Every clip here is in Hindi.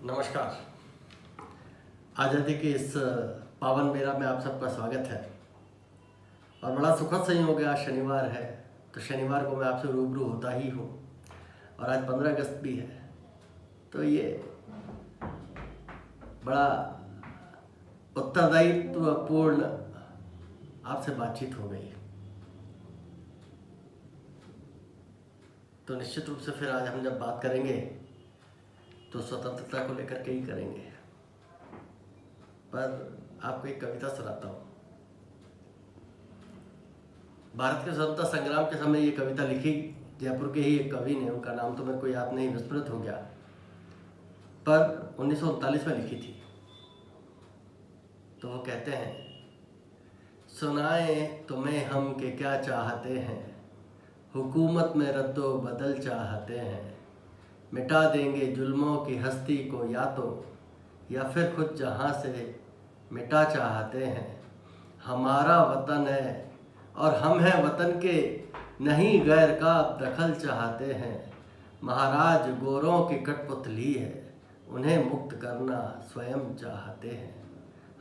नमस्कार। आज़ादी के इस पावन मेला में आप सबका स्वागत है। और बड़ा सुखद संयोग है, आज शनिवार है, तो शनिवार को मैं आपसे रूबरू होता ही हूँ। और आज 15 अगस्त भी है, तो ये बड़ा उत्तरदायित्वपूर्ण आपसे बातचीत हो गई। तो निश्चित रूप से फिर आज हम जब बात करेंगे तो स्वतंत्रता को लेकर के ही करेंगे। पर आपको एक कविता सुनाता हूँ। भारत के स्वतंत्रता संग्राम के समय ये कविता लिखी जयपुर के ही एक कवि ने, उनका नाम तो मेरे को याद नहीं, विस्मृत हो गया, पर 1939 में लिखी थी। तो वो कहते हैं, सुनाए तुम्हें हम के क्या चाहते हैं, हुकूमत में रद्दो बदल चाहते हैं, मिटा देंगे जुल्मों की हस्ती को या फिर खुद जहाँ से मिटा चाहते हैं। हमारा वतन है और हम हैं वतन के, नहीं गैर का दखल चाहते हैं। महाराज गोरों की कठपुतली है, उन्हें मुक्त करना स्वयं चाहते हैं।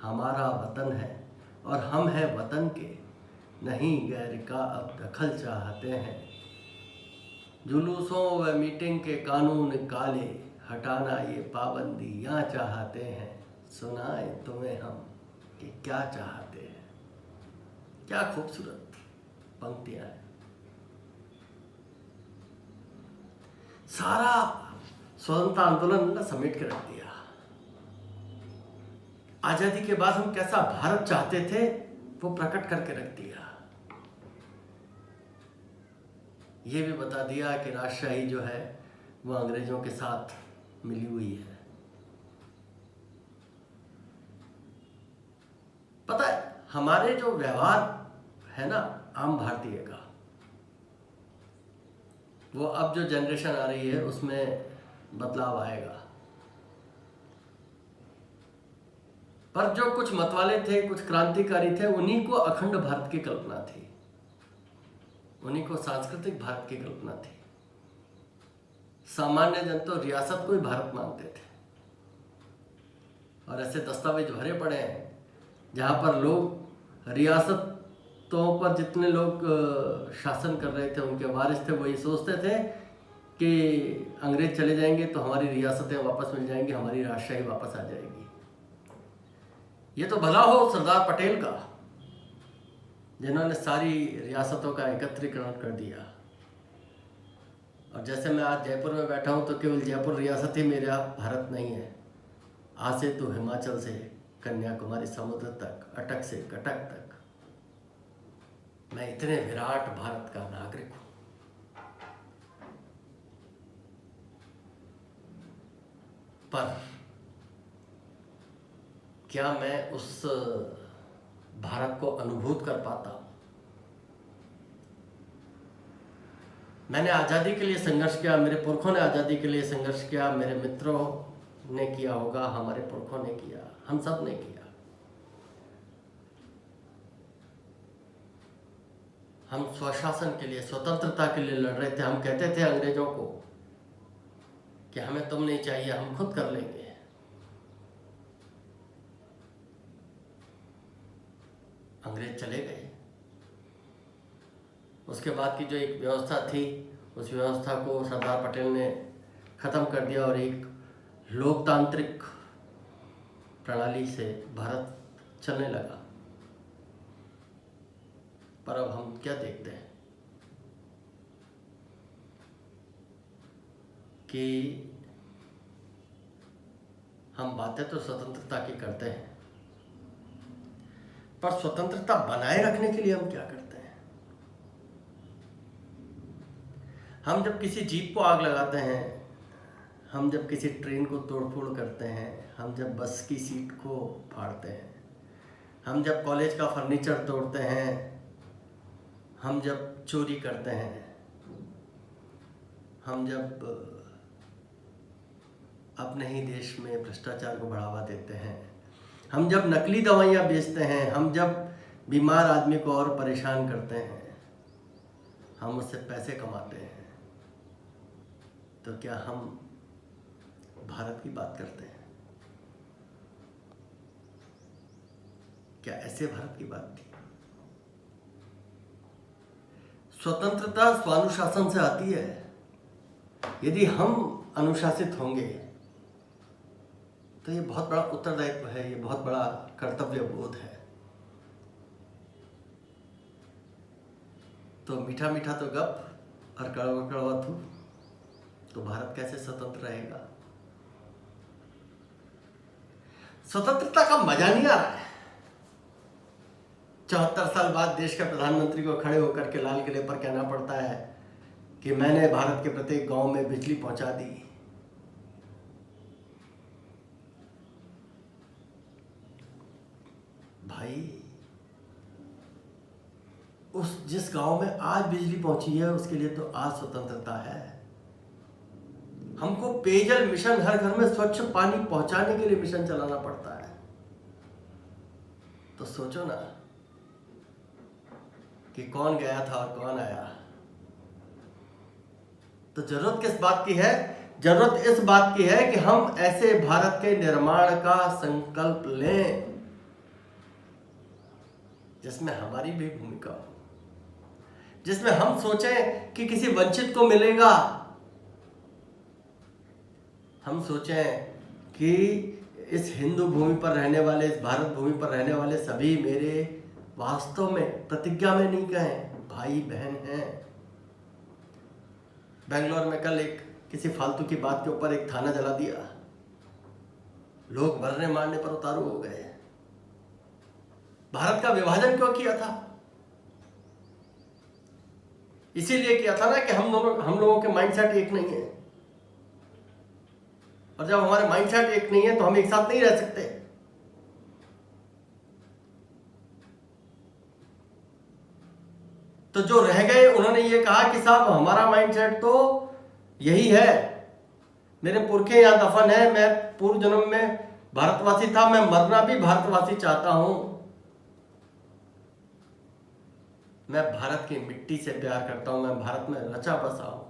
हमारा वतन है और हम हैं वतन के, नहीं गैर का अब दखल चाहते हैं। जुलूसों व मीटिंग के कानून काले, हटाना ये पाबंदियाँ चाहते हैं। सुनाए तुम्हें हम कि क्या चाहते हैं। क्या खूबसूरत पंक्तियाँ हैं। सारा स्वतंत्रता आंदोलन ना समेट के रख दिया। आज़ादी के बाद हम कैसा भारत चाहते थे वो प्रकट करके रख दिया। ये भी बता दिया कि राजशाही जो है वो अंग्रेजों के साथ मिली हुई है। पता है, हमारे जो व्यवहार है ना आम भारतीय का, वो अब जो जनरेशन आ रही है उसमें बदलाव आएगा। पर जो कुछ मतवाले थे, कुछ क्रांतिकारी थे, उन्हीं को अखंड भारत की कल्पना थी, उन्हीं को सांस्कृतिक भारत की कल्पना थी। सामान्य जन तो रियासत को ही भारत मानते थे। और ऐसे दस्तावेज भरे पड़े हैं जहाँ पर लोग रियासतों पर जितने लोग शासन कर रहे थे, उनके वारिस थे, वही सोचते थे कि अंग्रेज चले जाएंगे तो हमारी रियासतें वापस मिल जाएंगी, हमारी राजशाही वापस आ जाएगी। ये तो भला हो सरदार पटेल का, जिन्होंने सारी रियासतों का एकत्रीकरण कर दिया। और जैसे मैं आज जयपुर में बैठा हूँ तो केवल जयपुर रियासत ही मेरा भारत नहीं है। आज से तो हिमाचल से कन्याकुमारी समुद्र तक, अटक से कटक तक, मैं इतने विराट भारत का नागरिक हूँ। पर क्या मैं उस भारत को अनुभूत कर पाता हूँ? मैंने आज़ादी के लिए संघर्ष किया, मेरे पुरखों ने आज़ादी के लिए संघर्ष किया, मेरे मित्रों ने किया होगा, हमारे पुरखों ने किया, हम सब ने किया। हम स्वशासन के लिए, स्वतंत्रता के लिए लड़ रहे थे। हम कहते थे अंग्रेजों को कि हमें तुम नहीं चाहिए, हम खुद कर लेंगे। अंग्रेज चले गए। उसके बाद की जो एक व्यवस्था थी, उस व्यवस्था को सरदार पटेल ने ख़त्म कर दिया और एक लोकतांत्रिक प्रणाली से भारत चलने लगा। पर अब हम क्या देखते हैं कि हम बातें तो स्वतंत्रता की करते हैं, पर स्वतंत्रता बनाए रखने के लिए हम क्या करते हैं? हम जब किसी जीप को आग लगाते हैं, हम जब किसी ट्रेन को तोड़फोड़ करते हैं, हम जब बस की सीट को फाड़ते हैं, हम जब कॉलेज का फर्नीचर तोड़ते हैं, हम जब चोरी करते हैं, हम जब अपने ही देश में भ्रष्टाचार को बढ़ावा देते हैं, हम जब नकली दवाइयाँ बेचते हैं, हम जब बीमार आदमी को और परेशान करते हैं, हम उससे पैसे कमाते हैं, तो क्या हम भारत की बात करते हैं। क्या ऐसे भारत की बात थी? स्वतंत्रता स्वानुशासन से आती है। यदि हम अनुशासित होंगे तो ये बहुत बड़ा उत्तरदायित्व है, ये बहुत बड़ा कर्तव्य बोध है। तो मीठा मीठा तो गप और कड़वा कड़वा थू, तो भारत कैसे स्वतंत्र रहेगा? स्वतंत्रता का मजा नहीं आ रहा है। 74 साल बाद देश के प्रधानमंत्री को खड़े होकर के लाल किले पर कहना पड़ता है कि मैंने भारत के प्रत्येक गांव में बिजली पहुंचा दी। भाई, जिस गांव में आज बिजली पहुंची है उसके लिए तो आज स्वतंत्रता है। हमको पेयजल मिशन, हर घर में स्वच्छ पानी पहुंचाने के लिए मिशन चलाना पड़ता है। तो सोचो ना कि कौन गया था और कौन आया। तो जरूरत किस बात की है? जरूरत इस बात की है कि हम ऐसे भारत के निर्माण का संकल्प लें जिसमें हमारी भी भूमिका हो, जिसमें हम सोचें कि किसी वंचित को मिलेगा, हम सोचें कि इस हिंदू भूमि पर रहने वाले, इस भारत भूमि पर रहने वाले सभी मेरे वास्तव में प्रतिज्ञा में नहीं कहें, भाई बहन हैं। बेंगलोर में कल एक किसी फालतू की बात के ऊपर एक थाना जला दिया, लोग मरने मारने पर उतारू हो गए। भारत का विभाजन क्यों किया था? इसीलिए किया था ना कि हम लोगों के माइंडसेट एक नहीं है, और जब हमारे माइंडसेट एक नहीं है तो हम एक साथ नहीं रह सकते। तो जो रह गए उन्होंने ये कहा कि साहब हमारा माइंडसेट तो यही है, मेरे पुरखे यहां दफन है, मैं पूर्व जन्म में भारतवासी था, मैं मरना भी भारतवासी चाहता हूं, मैं भारत की मिट्टी से प्यार करता हूं, मैं भारत में रचा बसा हूं।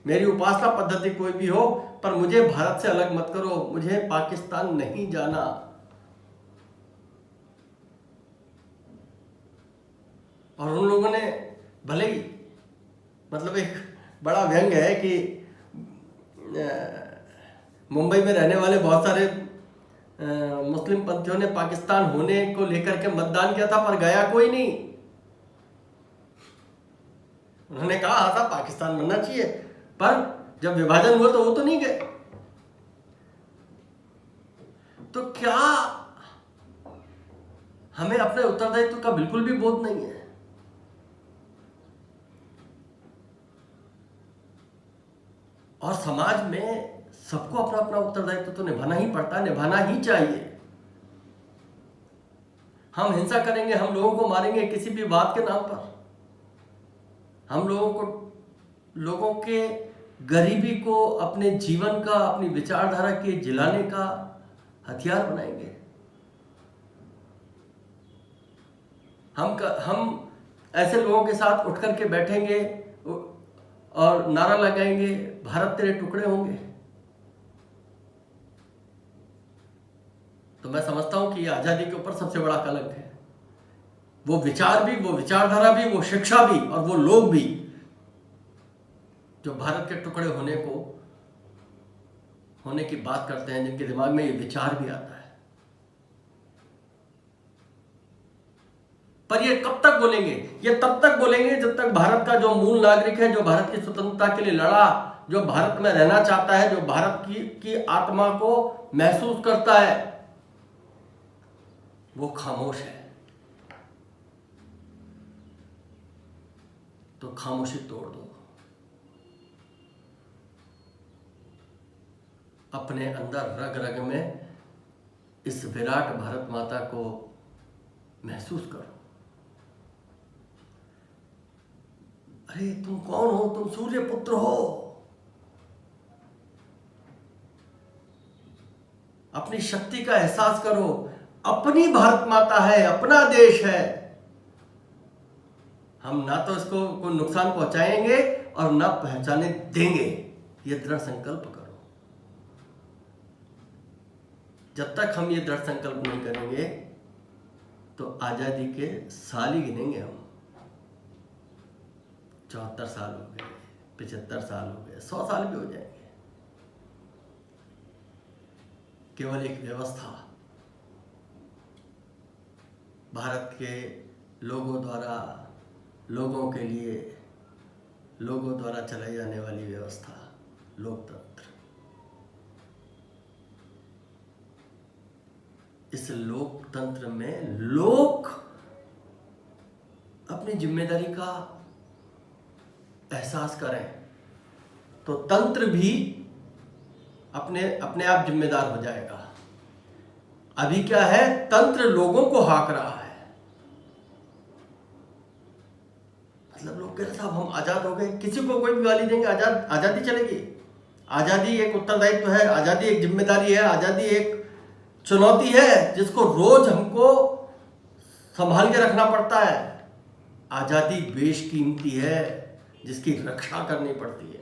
मेरी उपासना पद्धति कोई भी हो, पर मुझे भारत से अलग मत करो, मुझे पाकिस्तान नहीं जाना। और उन लोगों ने भले ही, मतलब एक बड़ा व्यंग है कि मुंबई में रहने वाले बहुत सारे मुस्लिम पंथियों ने पाकिस्तान होने को लेकर के मतदान किया था, पर गया कोई नहीं। उन्होंने कहा हाँ था पाकिस्तान बनना चाहिए, पर जब विभाजन हुआ तो वो तो नहीं गए। तो क्या हमें अपने उत्तरदायित्व का बिल्कुल भी बोध नहीं है? और समाज में सबको अपना अपना उत्तरदायित्व तो निभाना ही पड़ता है, निभाना ही चाहिए। हम हिंसा करेंगे, हम लोगों को मारेंगे किसी भी बात के नाम पर, हम लोगों के गरीबी को अपने जीवन का, अपनी विचारधारा के जिलाने का हथियार बनाएंगे। हम ऐसे लोगों के साथ उठ करके बैठेंगे और नारा लगाएंगे, भारत तेरे टुकड़े होंगे। तो मैं समझता हूं कि ये आजादी के ऊपर सबसे बड़ा कलंक है। वो विचार भी, वो विचारधारा भी, वो शिक्षा भी, और वो लोग भी जो भारत के टुकड़े होने की बात करते हैं, जिनके दिमाग में ये विचार भी आता है। पर ये कब तक बोलेंगे? ये तब तक बोलेंगे जब तक भारत का जो मूल नागरिक है, जो भारत की स्वतंत्रता के लिए लड़ा, जो भारत में रहना चाहता है, जो भारत की आत्मा को महसूस करता है, वो खामोश है। तो खामोशी तोड़ दो, अपने अंदर रग रग में इस विराट भारत माता को महसूस करो। अरे तुम कौन हो? तुम सूर्य पुत्र हो। अपनी शक्ति का एहसास करो। अपनी भारत माता है, अपना देश है। हम ना तो इसको कोई नुकसान पहुंचाएंगे और ना पहचाने देंगे। ये दृढ़ संकल्प करो। जब तक हम ये दृढ़ संकल्प नहीं करेंगे तो आज़ादी के साल ही गिनेंगे हम। 74 साल हो गए, 75 साल हो गए, 100 साल भी हो जाएंगे। केवल एक व्यवस्था भारत के लोगों द्वारा, लोगों के लिए, लोगों द्वारा चलाई जाने वाली व्यवस्था, लोकतंत्र। इस लोकतंत्र में लोग अपनी जिम्मेदारी का एहसास करें तो तंत्र भी अपने आप जिम्मेदार हो जाएगा। अभी क्या है, तंत्र लोगों को हाँक रहा है। मतलब लोग कह रहे साहब हम आजाद हो गए, किसी को कोई भी गाली देंगे आजादी चलेगी। आजादी एक उत्तरदायित्व है, आजादी एक जिम्मेदारी है, आजादी एक चुनौती है जिसको रोज हमको संभाल के रखना पड़ता है। आजादी बेशकीमती है जिसकी रक्षा करनी पड़ती है।